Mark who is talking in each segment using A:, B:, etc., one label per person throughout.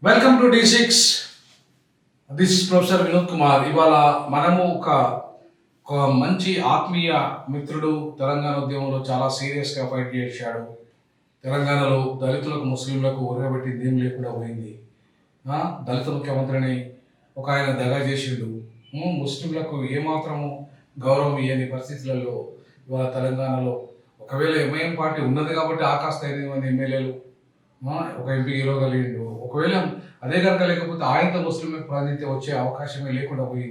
A: Welcome to D6. This is professor Vinod Kumar. ఇవాళ మనము ఒక మంచి ఆత్మీయ మిత్రుడు తెలంగాణ ఉద్యమంలో చాలా సీరియస్గా ఫైట్ చేశాడు. తెలంగాణలో దళితులకు ముస్లింలకు ఉరగబెట్టింది ఏం లేకుండా పోయింది. దళిత ముఖ్యమంత్రిని ఒక ఆయన దగా చేసిండు. ముస్లింలకు ఏమాత్రము గౌరవం ఇవ్వని పరిస్థితులలో ఇవాళ తెలంగాణలో ఒకవేళ ఎంఐఎం పార్టీ ఉన్నది కాబట్టి ఆకాశ 8 మంది ఎమ్మెల్యేలు ఒక ఎంపీ గెలవగలిగిండు. ఒకవేళ అదే కనుక లేకపోతే ఆయనతో ముస్లింలకు ప్రాతినిధ్యం వచ్చే అవకాశమే లేకుండా పోయి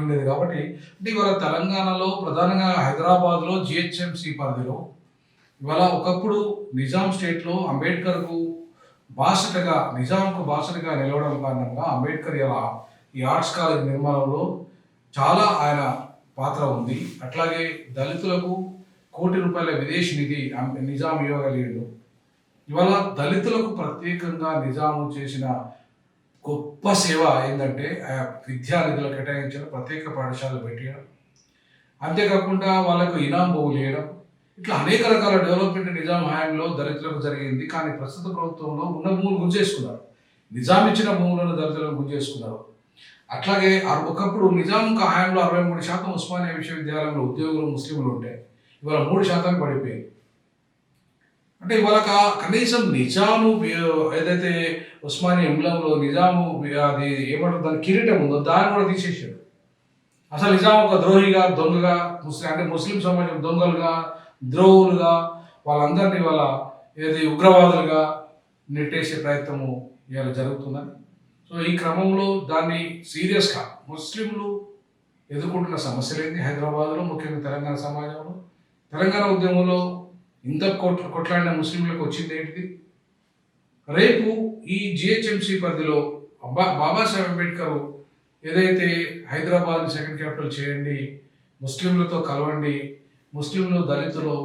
A: ఉండేది. కాబట్టి అంటే ఇవాళ తెలంగాణలో ప్రధానంగా హైదరాబాద్లో జిహెచ్ఎంసీ పరిధిలో ఇవాళ ఒకప్పుడు నిజాం స్టేట్లో అంబేద్కర్కు నిజాంకు బాసటగా నిలవడం కారణంగా అంబేద్కర్ ఇలా ఈ ఆర్ట్స్ కాలేజ్ నిర్మాణంలో చాలా ఆయన పాత్ర ఉంది. అట్లాగే దళితులకు ₹1 కోటి విదేశీ నిధి నిజాం ఇవ్వగలిగిండు. ఇవాళ దళితులకు ప్రత్యేకంగా నిజాము చేసిన గొప్ప సేవ ఏంటంటే విద్యానిధులు కేటాయించడం, ప్రత్యేక పాఠశాలలు పెట్టడం, అంతేకాకుండా వాళ్ళకు ఇనాం బహులు వేయడం, ఇట్లా అనేక రకాల డెవలప్మెంట్ నిజాం హయాంలో దళితులకు జరిగింది. కానీ ప్రస్తుత ప్రభుత్వంలో ఉన్న భూములు గుంజేసుకున్నారు. నిజాం ఇచ్చిన భూములను దళితులను గుంజేసుకున్నారు. అట్లాగే ఒకప్పుడు నిజాం హయాంలో 63% ఉస్మానియా విశ్వవిద్యాలయంలో ఉద్యోగులు ముస్లింలు ఉంటే ఇవాళ 3% పడిపోయింది. అంటే ఇవాళ కనీసం నిజాము ఏదైతే ఉస్మానియా ఎంబ్లంలో నిజాము అది ఏమంటారు దాని కిరీటం ఉందో దాన్ని కూడా తీసేసాడు. అసలు నిజాం ఒక ద్రోహిగా, దొంగగా, ముస్లిం సమాజం దొంగలుగా, ద్రోహులుగా వాళ్ళందరినీ ఇవాళ ఏది ఉగ్రవాదులుగా నెట్టేసే ప్రయత్నము ఇవాళ జరుగుతుందని. సో ఈ క్రమంలో దాన్ని సీరియస్గా ముస్లింలు ఎదుర్కొంటున్న సమస్యలేంది హైదరాబాద్లో, ముఖ్యంగా తెలంగాణ సమాజంలో, తెలంగాణ ఉద్యమంలో ఇంత కొట్లాడిన ముస్లింలకు వచ్చింది ఏంటిది? రేపు ఈ జిహెచ్ఎంసీ పరిధిలో బాబాసాహెబ్ అంబేద్కర్ ఏదైతే హైదరాబాద్ని సెకండ్ క్యాపిటల్ చేయండి, ముస్లింలతో కలవండి, ముస్లింలు దళితులు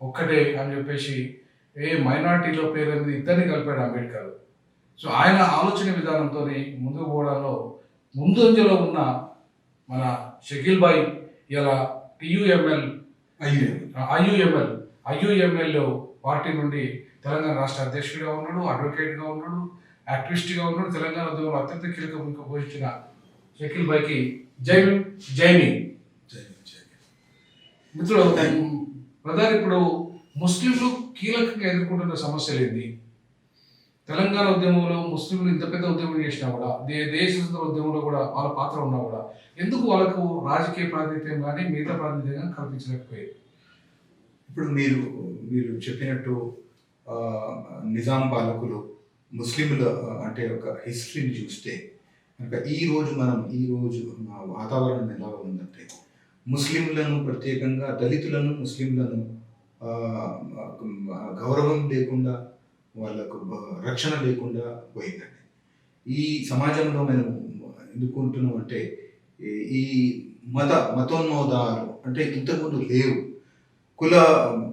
A: ఒక్కటే అని చెప్పేసి మైనార్టీలో పేరు అనేది ఇద్దరిని కలిపాడు అంబేద్కర్. సో ఆయన ఆలోచన విధానంతో ముందుకు పోవడంలో ముందంజలో ఉన్న మన షకీల్ భాయ్ ఇలా ఐయుఎంఎల్ పార్టీ నుండి తెలంగాణ రాష్ట్ర అధ్యక్షుడిగా ఉన్నాడు, అడ్వకేట్గా ఉన్నాడు, యాక్టివిస్ట్గా ఉన్నాడు. తెలంగాణ ఉద్యమంలో అత్యంత కీలక భూమిక పోషించిన షకీల్ భాయ్కి జై మిత్రుడు. ప్రధాని ఇప్పుడు ముస్లింలు కీలకంగా ఎదుర్కొంటున్న సమస్యలు ఏంటి? తెలంగాణ ఉద్యమంలో ముస్లింలు ఇంత పెద్ద ఉద్యమం చేసినా కూడా, దేశ స్వతంత్ర ఉద్యమంలో కూడా వాళ్ళ పాత్ర ఉన్నా కూడా ఎందుకు వాళ్ళకు రాజకీయ ప్రాతినిధ్యం కానీ మిగతా ప్రాతినిధ్యం కానీ కల్పించలేకపోయారు?
B: ఇప్పుడు మీరు చెప్పినట్టు నిజాం పాలకులు ముస్లింల అంటే ఒక హిస్టరీని చూస్తే కనుక ఈరోజు వాతావరణం ఎలా ఉందంటే ముస్లింలను ప్రత్యేకంగా దళితులను ముస్లింలను గౌరవం లేకుండా వాళ్ళకు రక్షణ లేకుండా పోయిందండి. ఈ సమాజంలో మనం ఎందుకుంటున్నాం అంటే ఈ మతోన్మోదాలు అంటే ఇంతకుముందు లేవు.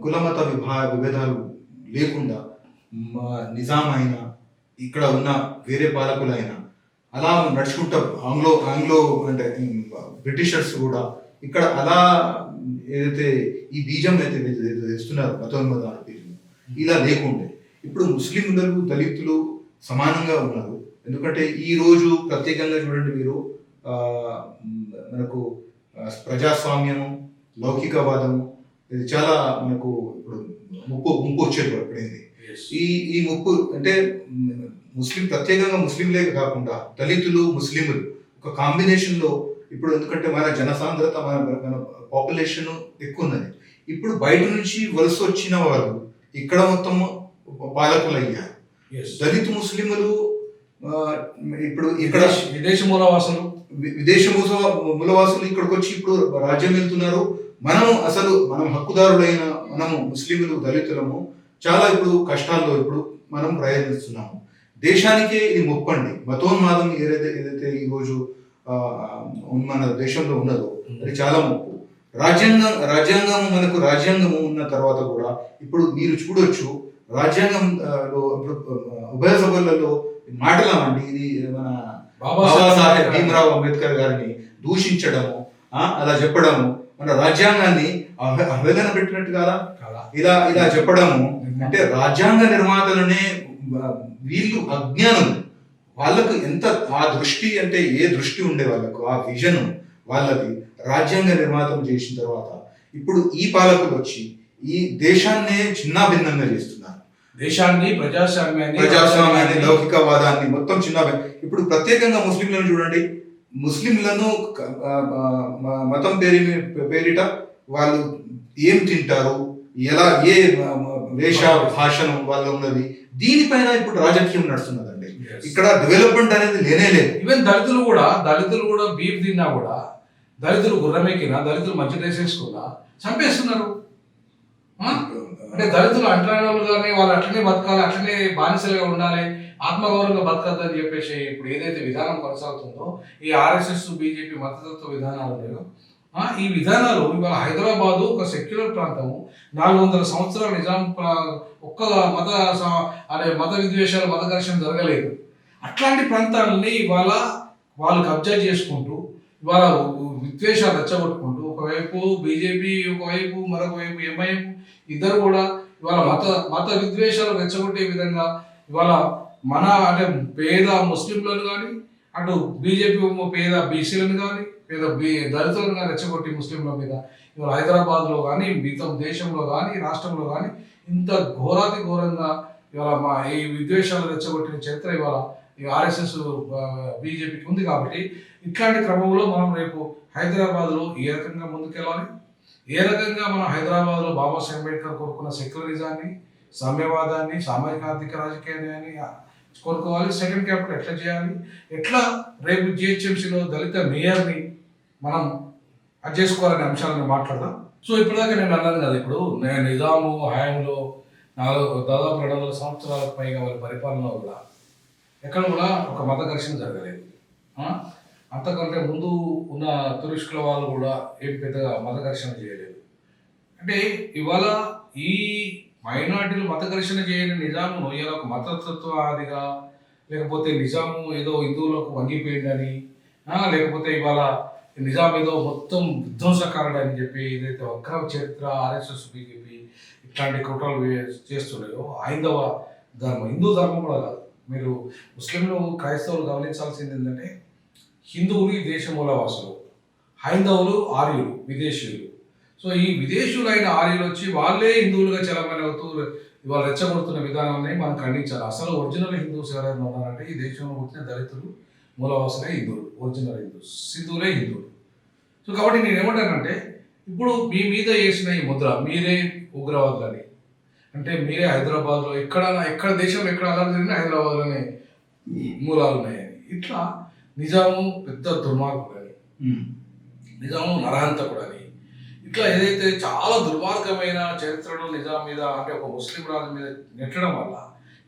B: కులమత విభేదాలు లేకుండా నిజాం అయినా ఇక్కడ ఉన్న వేరే పాలకులైనా అలా నడుచుకుంటా ఆంగ్లో అంటే బ్రిటిషర్స్ కూడా ఇక్కడ అలా ఏదైతే ఈ బీజం అయితే వేస్తున్నారు మతోన్మదాల బీజం ఇలా లేకుండే ఇప్పుడు ముస్లింలు దళితులు సమానంగా ఉన్నారు. ఎందుకంటే ఈ రోజు ప్రత్యేకంగా చూడండి మీరు మనకు ప్రజాస్వామ్యము, లౌకికవాదము ఇది చాలా మనకు ఇప్పుడు ముప్పు వచ్చేటప్పుడైంది. ఈ ముప్పు అంటే ప్రత్యేకంగా ముస్లింలే కాకుండా దళితులు ముస్లింలు ఒక కాంబినేషన్లో ఇప్పుడు ఎందుకంటే మన జనసాంద్రత మన పాపులేషన్ ఎక్కువ ఉన్నది. ఇప్పుడు బయట నుంచి వలస వచ్చిన వాళ్ళు ఇక్కడ మొత్తం పాలకులు అయ్యారు. దళిత ముస్లింలు ఇప్పుడు ఇక్కడ
A: విదేశ
B: మూలవాసులు ఇక్కడికి వచ్చి ఇప్పుడు రాజ్యం వెళ్తున్నారు. మనం హక్కుదారులైన మనము ముస్లింలు దళితులము చాలా ఇప్పుడు కష్టాల్లో ఇప్పుడు మనం ప్రయత్నిస్తున్నాము. దేశానికే ఇది ముప్పండి. మతోన్మాదం ఏదైతే ఈరోజు మన దేశంలో ఉన్నదో అది చాలా ముప్పు. రాజ్యాంగము ఉన్న తర్వాత కూడా ఇప్పుడు మీరు చూడొచ్చు రాజ్యాంగంలో ఉభయ సభలలో మాటలమండి ఇది మన బాబాసాహెబ్ భీమరావు అంబేద్కర్ గారిని దూషించడము, అలా చెప్పడము, మన రాజ్యాంగాన్ని ఆవేదన పెట్టినట్టు కదా ఇలా చెప్పడము అంటే రాజ్యాంగ నిర్మాతలనే వీళ్ళు అజ్ఞానం వాళ్ళకు ఎంత ఆ దృష్టి అంటే ఏ దృష్టి ఉండే వాళ్ళకు ఆ విజన్ వాళ్ళది రాజ్యాంగ నిర్మాతం చేసిన తర్వాత ఇప్పుడు ఈ పాలకులు వచ్చి ఈ దేశాన్నే చిన్నాభిన్నంగా చేస్తున్నారు.
A: దేశాన్ని
B: ప్రజాస్వామ్యాన్ని లౌకికవాదాన్ని మొత్తం ఇప్పుడు ప్రత్యేకంగా ముస్లింలను చూడండి. ముస్లింలను మతం పేరిట వాళ్ళు ఏం తింటారు, ఎలా ఏ వేష భాషను వాళ్ళు ఉన్నది, దీనిపైన ఇప్పుడు రాజకీయం నడుస్తున్నదండి. ఇక్కడ డెవలప్మెంట్ అనేది లేనే లేదు.
A: ఈవెన్ దళితులు కూడా బీఫ్ తిన్నా కూడా, దళితులు గుర్రమెక్కినా, దళితులు మంచి డ్రెస్ వేసుకున్నా చంపేస్తున్నారు. అంటే దళితులు అంటరాని కానీ వాళ్ళు అట్లనే బతకాలి, అట్లనే బానిసలుగా ఉండాలి, ఆత్మగౌరవంగా బతకద్దని చెప్పేసి ఇప్పుడు ఏదైతే విధానం కొనసాగుతుందో ఈ ఆర్ఎస్ఎస్ బీజేపీ మతతత్వ విధానాలు ఉన్నాయో ఈ విధానాలు ఇవాళ హైదరాబాదు ఒక సెక్యులర్ ప్రాంతము, 400 సంవత్సరాల నిజాం ఒక్క మత విద్వేషాలు మత ఘర్షణ జరగలేదు. అట్లాంటి ప్రాంతాలని ఇవాళ వాళ్ళు కబ్జా చేసుకుంటూ ఇవాళ విద్వేషాలు రెచ్చగొట్టుకుంటూ ఒకవైపు బీజేపీ, ఒకవైపు మరొక వైపు ఎంఐఎం ఇద్దరు కూడా ఇవాళ మత విద్వేషాలు రెచ్చగొట్టే విధంగా ఇవాళ మన అంటే పేద ముస్లింలను కానీ, అటు బీజేపీ పేద బీసీలను కానీ, పేద దళితులను కానీ రెచ్చగొట్టి ముస్లింల మీద ఇవాళ హైదరాబాద్లో కానీ, మిగతా దేశంలో కానీ, రాష్ట్రంలో కానీ ఇంత ఘోరాతి ఘోరంగా ఇవాళ ఈ విద్వేషాలు రెచ్చగొట్టిన చరిత్ర ఇవాళ ఈ ఆర్ఎస్ఎస్ బీజేపీకి ఉంది. కాబట్టి ఇట్లాంటి క్రమంలో మనం రేపు హైదరాబాద్లో ఏ రకంగా ముందుకెళ్ళాలి, ఏ రకంగా మనం హైదరాబాద్లో బాబాసాహెబ్ అంబేద్కర్ కోరుకున్న సెక్యులరిజాన్ని, సామ్యవాదాన్ని, సామాజిక ఆర్థిక రాజకీయాన్ని కోరుకోవాలి, సెకండ్ క్యాపిటల్ ఎట్లా చేయాలి, ఎట్లా రేపు జిహెచ్ఎంసీలో దళిత మేయర్ని మనం అది చేసుకోవాలనే అంశాలను మాట్లాడదాం. సో ఇప్పటిదాకా నేను అన్నాను కదా, ఇప్పుడు నేను నిజాము హయాంలో దాదాపు 200 సంవత్సరాలకు పైగా వాళ్ళ పరిపాలనలో కూడా ఎక్కడ కూడా ఒక మత ఘర్షణ జరగలేదు. అంతకంటే ముందు ఉన్న తురుష్కుల వాళ్ళు కూడా ఏం పెద్దగా మత ఘర్షణ చేయలేదు. అంటే ఇవాళ ఈ మైనార్టీలు మత ఘర్షణ చేయని నిజామును ఇలా ఒక మతతత్వవాదిగా, లేకపోతే నిజాము ఏదో హిందువులకు వంగిపోయిందని, లేకపోతే ఇవాళ నిజాం ఏదో మొత్తం విధ్వంసకారుడు అని చెప్పి ఏదైతే వక్ర చరిత్ర ఆర్ఎస్ఎస్ బీజేపీ ఇట్లాంటి కుట్రలు చేస్తున్నాయో, హైందవ ధర్మం, హిందూ ధర్మం కూడా కాదు. మీరు ముస్లింలు క్రైస్తవులు గమనించాల్సింది ఏంటంటే హిందువులు ఈ దేశ మూలవాసులు, హైందవులు ఆర్యులు విదేశీయులు. సో ఈ విదేశీయులైన ఆర్యులు వచ్చి వాళ్ళే హిందువులుగా చలమని అవుతూ ఇవాళ రెచ్చగొడుతున్న విధానాన్ని మనం ఖండించాలి. అసలు ఒరిజినల్ హిందూస్ ఎవరైనా ఉన్నారంటే ఈ దేశంలో పుట్టిన దళితులు, మూలవాసులే హిందువులు, ఒరిజినల్ హిందూస్, సింధువులే హిందువులు. సో కాబట్టి నేను ఏమంటానంటే ఇప్పుడు మీ మీద వేసిన ఈ ముద్ర మీరే ఉగ్రవాదులని, అంటే మీరే హైదరాబాద్లో ఎక్కడ దేశంలో ఎక్కడ అలా జరిగినా హైదరాబాద్లోనే మూలాలు ఉన్నాయని, ఇట్లా నిజాము పెద్ద దుర్మార్గుడని, నిజాము నరహంతకుడని, ఇట్లా ఏదైతే చాలా దుర్మార్గమైన చరిత్రను నిజాం మీద అంటే ఒక ముస్లిం రాజు మీద నెట్టడం వల్ల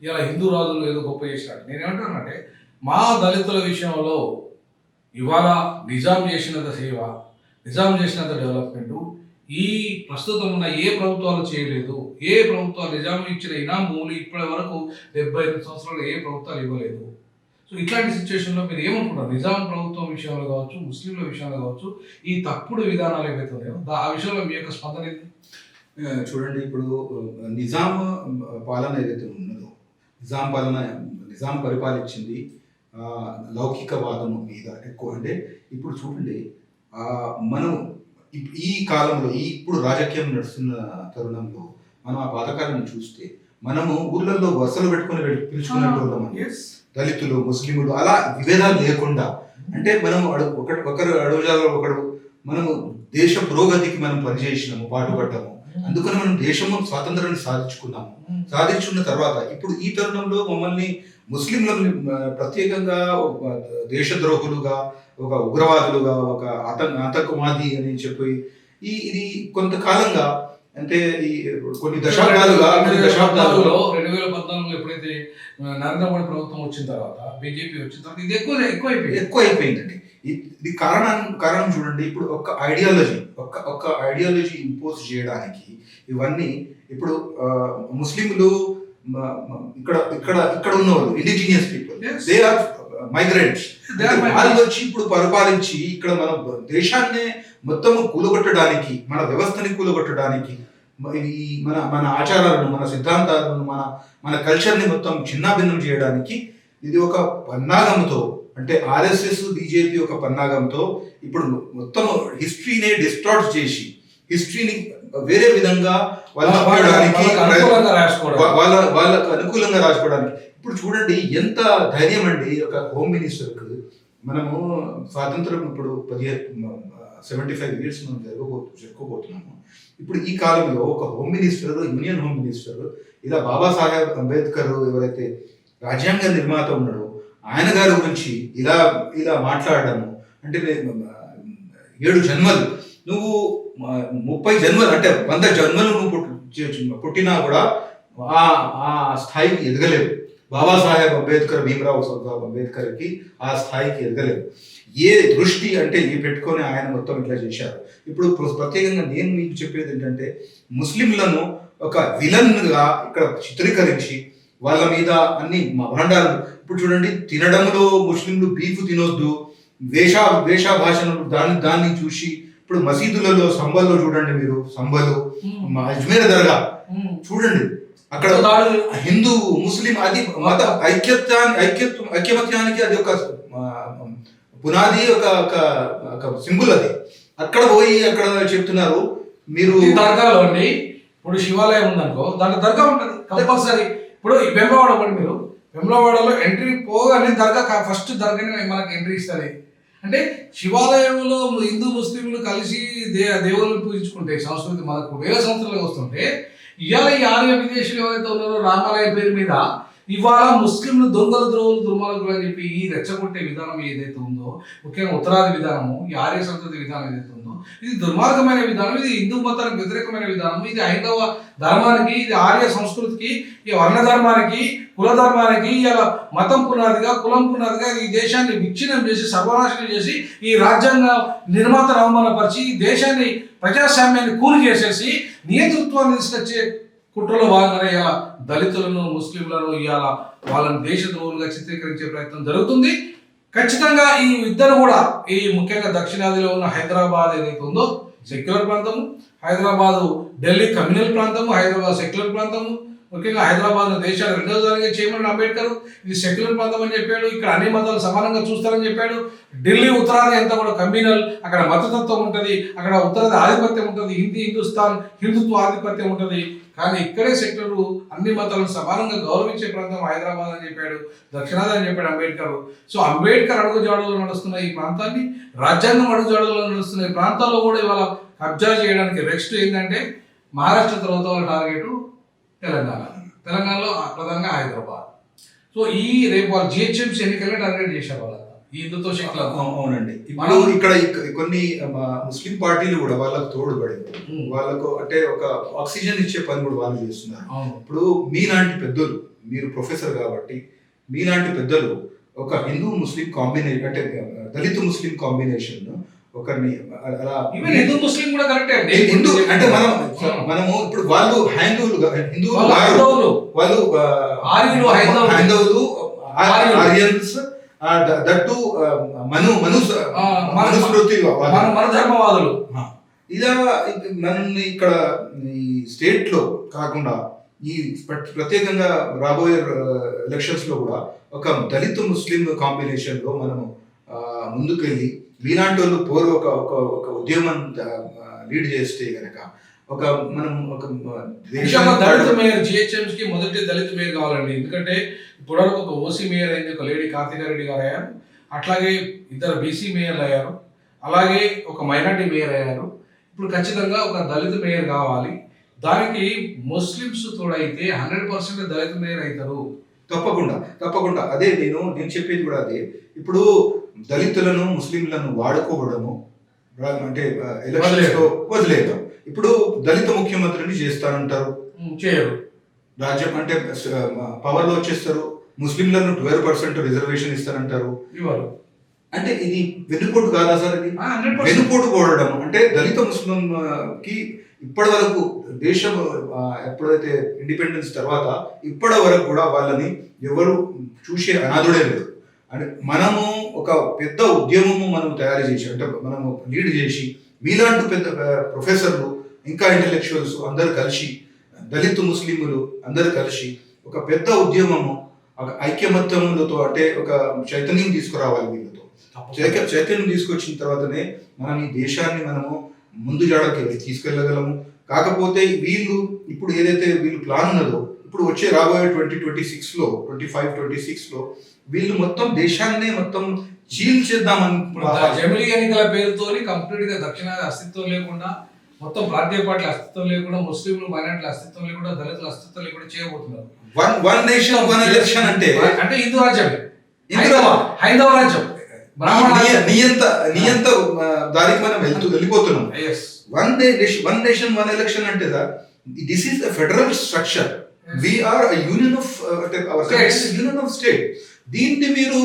A: ఇలా హిందూ రాజులు ఏదో గొప్ప చేసినట్టు నేనేమంటానంటే మా దళితుల విషయంలో ఇవాళ నిజాం చేసినంత సేవ, నిజాం చేసినంత డెవలప్మెంట్ ఈ ప్రస్తుతం ఉన్న ఏ ప్రభుత్వాలు చేయలేదు. ఏ ప్రభుత్వాలు నిజాం ఇచ్చిన ఇనాం భూములు ఇప్పటి వరకు 75 సంవత్సరాలు ఏ ప్రభుత్వాలు ఇవ్వలేదు. సో ఇట్లాంటి సిచ్యువేషన్లో మీరు ఏమనుకుంటారు? నిజాం ప్రభుత్వం విషయంలో కావచ్చు, ముస్లింల విషయంలో కావచ్చు, ఈ తప్పుడు విధానాలు ఏవైతే ఉన్నాయో ఆ విషయంలో మీ యొక్క స్పందన ఏంటి?
B: చూడండి, ఇప్పుడు నిజాం పాలన ఏదైతే ఉన్నదో, నిజాం పరిపాలించింది లౌకికవాదం మీద ఎక్కువ. అంటే ఇప్పుడు చూడండి, మనం ఈ కాలంలో ఇప్పుడు రాజకీయం నడుస్తున్న తరుణంలో మనం ఆ పాతకాలను చూస్తే మనము ఊర్లలో వరుసలు పెట్టుకుని పిలుచుకునేటోళ్ళం. దళితులు, ముస్లింలు అలా విభేదాలు లేకుండా, అంటే మనం ఒకరు అడుగుజాలో ఒకడు మనము దేశ పురోగతికి మనం పనిచేసినాము, పాటుపడ్డాము. అందుకని మనం దేశము స్వాతంత్రాన్ని సాధించుకున్నాము. సాధించుకున్న తర్వాత ఇప్పుడు ఈ తరుణంలో మమ్మల్ని ముస్లింలను ప్రత్యేకంగా దేశద్రోహులుగా, ఒక ఉగ్రవాదులుగా, ఒక ఆతంకవాది అని చెప్పి ఇది కొంతకాలంగా, అంటే ఈ కొన్ని దశాబ్దాలుగా
A: 2014లో ఎప్పుడైతే నరేంద్ర మోడీ ప్రభుత్వం వచ్చిన తర్వాత, బీజేపీ వచ్చిన తర్వాత ఇది ఎక్కువ అయిపోయిందండి. ఇది కారణం చూడండి. ఇప్పుడు ఒక ఐడియాలజీ ఇంపోజ్ చేయడానికి ఇవన్నీ ఇప్పుడు ముస్లింలు ఇక్కడ ఉన్నవాళ్ళు indigenous people, they are migrants. వాళ్ళు వచ్చి ఇప్పుడు పరిపాలించి ఇక్కడ మన దేశాన్ని మొత్తము కూలగొట్టడానికి, మన వ్యవస్థని కూలగొట్టడానికి, మన ఆచారాలను, మన సిద్ధాంతాలను, మన కల్చర్ని మొత్తం చిన్నాభిన్నం చేయడానికి
B: ఇది ఒక పన్నాగంతో, అంటే ఆర్ఎస్ఎస్ బీజేపీ ఒక పన్నాగంతో ఇప్పుడు మొత్తం హిస్టరీనే డిస్టార్ట్ చేసి హిస్టరీని వేరే విధంగా వాళ్ళకి అనుకూలంగా రాసుకోవడానికి. ఇప్పుడు చూడండి ఎంత ధైర్యం అండి ఒక హోమ్ మినిస్టర్కి. మనము స్వాతంత్రం ఇప్పుడు 75 ఇయర్స్ మనం జరుపుకోబోతున్నాము. ఇప్పుడు ఈ కాలంలో ఒక home minister, union home minister, ఇలా బాబాసాహెబ్ అంబేద్కర్ ఎవరైతే రాజ్యాంగ నిర్మాత ఉన్నాడో ఆయన గారి గురించి ఇలా ఇలా మాట్లాడడము అంటే 7 జన్మలు నువ్వు 30 జన్మలు అంటే 100 జన్మలు నువ్వు పుట్టినా కూడా ఆ స్థాయికి ఎదగలేవు. బాబాసాహెబ్ అంబేద్కర్, భీమరావు అంబేద్కర్కి ఆ స్థాయికి ఎదగలేవు. ఏ దృష్టి అంటే ఈ పెట్టుకొని ఆయన మొత్తం ఇట్లా చేశారు. ఇప్పుడు ప్రత్యేకంగా నేను మీకు చెప్పేది ఏంటంటే ముస్లింలను ఒక విలన్గా ఇక్కడ చిత్రీకరించి వాళ్ళ మీద అన్ని భండాలు. ఇప్పుడు చూడండి, తినడంలో ముస్లింలు బీఫ్ తినొద్దు, వేషభాషను దాన్ని చూసి ఇప్పుడు మసీదులలో సంబల్లో చూడండి, మీరు సంబలు అజ్మీర్ దర్గా చూడండి, అక్కడ హిందూ ముస్లిం అది మత ఐక్యమత్యానికి అది ఒక పునాది, ఒక సింబల్. అది అక్కడ పోయి అక్కడ చెప్తున్నారు మీరు
A: దర్గాలో అండి. ఇప్పుడు శివాలయం ఉందనుకో, దాంట్లో దర్గా ఉంటుంది కంపల్సరీ. ఇప్పుడు వెమ్లవాడ పడి మీరు వెమ్లవాడలో ఎంట్రీ పోగానే దర్గా ఫస్ట్ దర్గానే మనకి ఎంట్రీ ఇస్తుంది. అంటే శివాలయంలో హిందూ ముస్లింలు కలిసి దేవుళ్ళని పూజించుకుంటే సంస్కృతి మనకు వేల సంవత్సరాలుగా వస్తుంటే, ఇవాళ ఈ ఆర్య విదేశీయులు ఎవరైతే ఉన్నారో రామాలయ పేరు మీద ఇవాళ ముస్లింలు దొంగలు, ద్రోవులు, దుర్మార్గులు అని చెప్పి ఈ రెచ్చగొట్టే విధానం ఏదైతే ఉందో, ముఖ్యంగా ఉత్తరాది విధానము, ఈ ఆర్య సంస్కృతి విధానం ఏదైతే ఉందో, ఇది దుర్మార్గమైన విధానం. ఇది హిందూ మతానికి వ్యతిరేకమైన విధానం. ఇది హైందవ ధర్మానికి, ఇది ఆర్య సంస్కృతికి, ఈ వర్ణ ధర్మానికి, కుల ధర్మానికి ఇలా మతం పునాదిగా, కులం పునాదిగా ఈ దేశాన్ని విచ్ఛిన్నం చేసి సర్వనాశనం చేసి ఈ రాజ్యాంగ నిర్మాతను అవమానపరిచి ఈ దేశాన్ని ప్రజాస్వామ్యాన్ని కూలి చేసేసి నియంతృత్వాన్ని తీసుకొచ్చే కుట్రలో భాగంగానే ఇలా దళితులను, ముస్లింలను ఇవాళ వాళ్ళని దేశద్రోహులుగా చిత్రీకరించే ప్రయత్నం జరుగుతుంది. ఖచ్చితంగా ఈ ఇద్దరు కూడా ఈ ముఖ్యంగా దక్షిణాదిలో ఉన్న హైదరాబాద్ ఏదైతే ఉందో సెక్యులర్ ప్రాంతము, హైదరాబాదు ఢిల్లీ కమ్యూనల్ ప్రాంతము, హైదరాబాద్ సెక్యులర్ ప్రాంతము. ముఖ్యంగా హైదరాబాద్ దేశాన్ని రెండోసారిగా చేయమని అంబేద్కర్ ఇది సెక్యులర్ ప్రాంతం అని చెప్పాడు. ఇక్కడ అన్ని మతాలు సమానంగా చూస్తారని చెప్పాడు. ఢిల్లీ ఉత్తరాది అంతా కూడా కమ్యూనల్, అక్కడ మతతత్వం ఉంటుంది, అక్కడ ఉత్తరాది ఆధిపత్యం ఉంటుంది, హిందుత్వ ఆధిపత్యం ఉంటుంది. కానీ ఇక్కడే సెక్యులర్ అన్ని మతాలను సమానంగా గౌరవించే ప్రాంతం హైదరాబాద్ అని చెప్పాడు, దక్షిణాది అని చెప్పాడు అంబేద్కర్. సో అంబేద్కర్ అడుగుజాడలో నడుస్తున్న ఈ ప్రాంతాన్ని, రాజ్యాంగం అడుగుజాడలో నడుస్తున్న ఈ ప్రాంతాల్లో కూడా ఇవాళ కబ్జా చేయడానికి నెక్స్ట్ ఏంటంటే మహారాష్ట్ర తర్వాత వాళ్ళ టార్గెట్ తెలంగాణలో ప్రధానంగా హైదరాబాద్. సో ఈ రేపు వాళ్ళు జిహెచ్ఎంసీ ఎన్నికల్లో టార్గెట్ చేశారు వాళ్ళ ఈ హిందుత్వ శక్తులు.
B: అవునండి. ఇప్పుడు ఇక్కడ కొన్ని ముస్లిం పార్టీలు కూడా వాళ్ళకు తోడుపడి వాళ్ళకు అంటే ఒక ఆక్సిజన్ ఇచ్చే పని కూడా వాళ్ళు చేస్తున్నారు. ఇప్పుడు మీలాంటి పెద్దలు, మీరు ప్రొఫెసర్ కాబట్టి మీలాంటి పెద్దలు ఒక హిందూ ముస్లిం కాంబినేషన్ అంటే దళిత ముస్లిం కాంబినేషన్ ఒకరిని అలా
A: హిందూ ముస్లిం కూడా కరెక్టే అండి.
B: హిందూ అంటే మనము ఇప్పుడు వాళ్ళు హైందవులు, వాళ్ళు హైందవులు, ఆర్యన్స్, దట్టు మనుస్మృతి
A: మన ధర్మవాదులు.
B: ఇలా మనల్ని ఇక్కడ ఈ స్టేట్ లో కాకుండా ఈ ప్రత్యేకంగా రాబోయే ఎలక్షన్స్ లో కూడా ఒక దళిత ముస్లిం కాంబినేషన్ లో మనము ముందుకెళ్ళి మీలాంటి వాళ్ళు ఒక ఉద్యమం లీడ్ చేస్తే గనక ఒక మనం ఒక
A: దళిత మేయర్ జిహెచ్ఎంసీకి మొదటి దళిత మేయర్ కావాలండి. ఎందుకంటే ఇప్పటివరకు ఒక ఓసీ మేయర్ అయింది, ఒక లేడీ కార్తికారెడ్డి గారు అయ్యారు, అట్లాగే 2 బీసీ మేయర్లు అయ్యారు, అలాగే ఒక మైనార్టీ మేయర్ అయ్యారు. ఇప్పుడు ఖచ్చితంగా ఒక దళిత మేయర్ కావాలి. దానికి ముస్లిమ్స్ తోడైతే 100% దళిత మేయర్ అవుతారు.
B: తప్పకుండా అదే నేను చెప్పేది కూడా అదే. ఇప్పుడు దళితులను, ముస్లింలను వాడుకోవడము అంటే ఎలక్షన్స్ లో వదిలేద్దాం. ఇప్పుడు దళిత ముఖ్యమంత్రిని చేస్తానంటారు,
A: చేయరు.
B: రాజ్యం అంటే పవర్ లో వచ్చేస్తారు, ముస్లింలను 12% రిజర్వేషన్ ఇస్తారంటారు. అంటే ఇది వెన్నుపోటు కాదా సార్? ఇది వెన్నుపోటు పోవడం అంటే దళిత ముస్లిం కి ఇప్పటి వరకు దేశం ఎప్పుడైతే ఇండిపెండెన్స్ తర్వాత ఇప్పటి వరకు కూడా వాళ్ళని ఎవరు చూసే అనాథుడే లేదు. అంటే మనము ఒక పెద్ద ఉద్యమము మనం తయారు చేసి అంటే మనము లీడ్ చేసి మీలాంటి పెద్ద ప్రొఫెసర్లు ఇంకా ఇంటెలెక్చువల్స్ అందరూ కలిసి దళిత ముస్లింలు అందరూ కలిసి ఒక పెద్ద ఉద్యమము ఒక ఐక్యమత్యములతో అంటే ఒక చైతన్యం తీసుకురావాలి వీళ్ళతో. చైతన్యం తీసుకొచ్చిన తర్వాతనే మనం ఈ దేశాన్ని మనము ముందు జాడకి తీసుకెళ్ళగలము. కాకపోతే వీళ్ళు ఇప్పుడు ఏదైతే వీళ్ళు ప్లాన్ ఉన్నదో ఇప్పుడు వచ్చే రాబోయే 2026లో 25-26లో వీళ్ళు మొత్తం దేశాన్ని మొత్తం చీల్చేద్దామని
A: జమిలీ ఎన్నికల పేరుతోని కంప్లీట్ గా దక్షిణాది అస్తిత్వం లేకుండా, మొత్తం ప్రాంతీయ పార్టీల అస్తిత్వం లేకుండా, ముస్లింలు మైనార్టీల అస్తిత్వం లేకుండా, దళితుల అస్తిత్వం లేకుండా చేయబోతున్నారు.
B: వన్ నేషన్ వన్ ఎలక్షన్ అంటే
A: హిందూ రాజ్యం, హైందవ రాజ్యం,
B: నియంత దానికి మనం వెళ్ళిపోతున్నాం. వన్ నేషన్ వన్ ఎలక్షన్ అంటే this is a federal structure. We are union of union of state. దీన్ని మీరు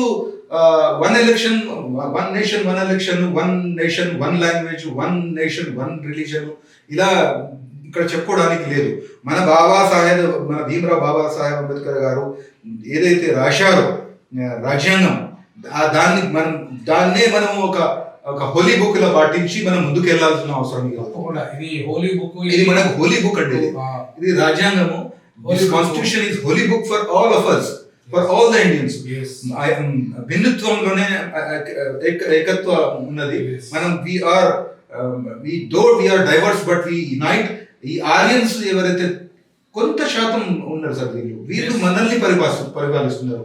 B: one election, one nation one election, one nation one language, one nation one religion ఇలా ఇక్కడ చెప్పుకోవడానికి లేదు. మన భీమరావు బాబా సాహెబ్ అంబేద్కర్ గారు ఏదైతే రాశారో రాజ్యాంగం, దాన్నే మనం ఒక హోలీ బుక్ లో పాటించి మనం ముందుకు వెళ్ళాల్సిన అవసరం
A: ఇది హోలీ బుక్,
B: ఇది మనకు హోలీ బుక్ అంటే ఇది రాజ్యాంగము. Constitution is holy book for all of us, for all the Indians. భిన్నత్వంలోనే ఏకత్వం ఉన్నది. మనం we are diverse but we unite. ఈ ఆర్యన్స్ ఎవరైతే కొంత శాతం ఉన్నారు సార్, వీళ్ళు మనల్ని పరిపాలిస్తున్నారు.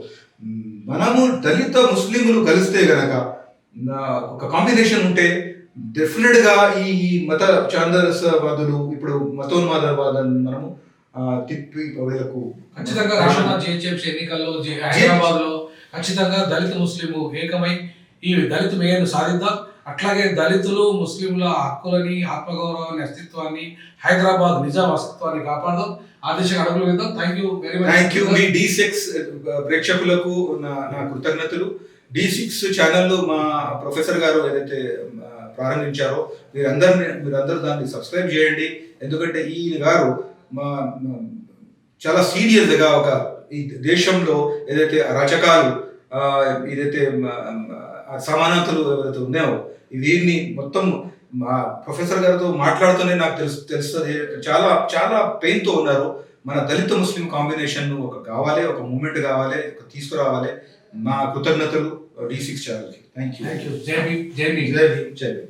B: మనము దళిత ముస్లింలు కలిస్తే గనక ఒక కాంబినేషన్ ఉంటే డెఫినెట్ గా ఈ మత ఛాందసవాదులు ఇప్పుడు మతోన్మాదవాదాన్ని మనము తిప్పి వీళ్ళకు
A: ఖచ్చితంగా జిహెచ్ఎంసీ ఎన్నికల్లో హైదరాబాద్ లో ఖచ్చితంగా దళిత ముస్లింలు ఏకమై ఈ దళిత మేయర్ను సాధిద్దాం. అట్లాగే దళితులు ముస్లింల హక్కులని, ఆత్మగౌరవాన్ని, అస్తిత్వాన్ని, హైదరాబాద్ నిజాం అస్తిత్వాన్ని కాపాడదాం. ఆ దిశగా అడుగులు వేద్దాం. థ్యాంక్ యూ
B: మీ D6 ప్రేక్షకులకు నా కృతజ్ఞతలు. D6 ఛానల్లో మా ప్రొఫెసర్ గారు ఏదైతే ప్రారంభించారో మీరందరూ దాన్ని సబ్స్క్రైబ్ చేయండి. ఎందుకంటే ఈ గారు చాలా సీరియస్ గా ఒక ఈ దేశంలో ఏదైతే అరాచకాలు, ఏదైతే సమానతలు ఏవైతే ఉన్నాయో వీరిని మొత్తం మా ప్రొఫెసర్ గారితో మాట్లాడుతూనే నాకు తెలుస్తుంది. చాలా చాలా పెయిన్ తో ఉన్నారు. మన దళిత ముస్లిం కాంబినేషన్ కావాలి, ఒక మూమెంట్ కావాలి, తీసుకురావాలి. నా కృతజ్ఞతలు D6 ఛానల్కి. Thank you.
A: జై భీమ్.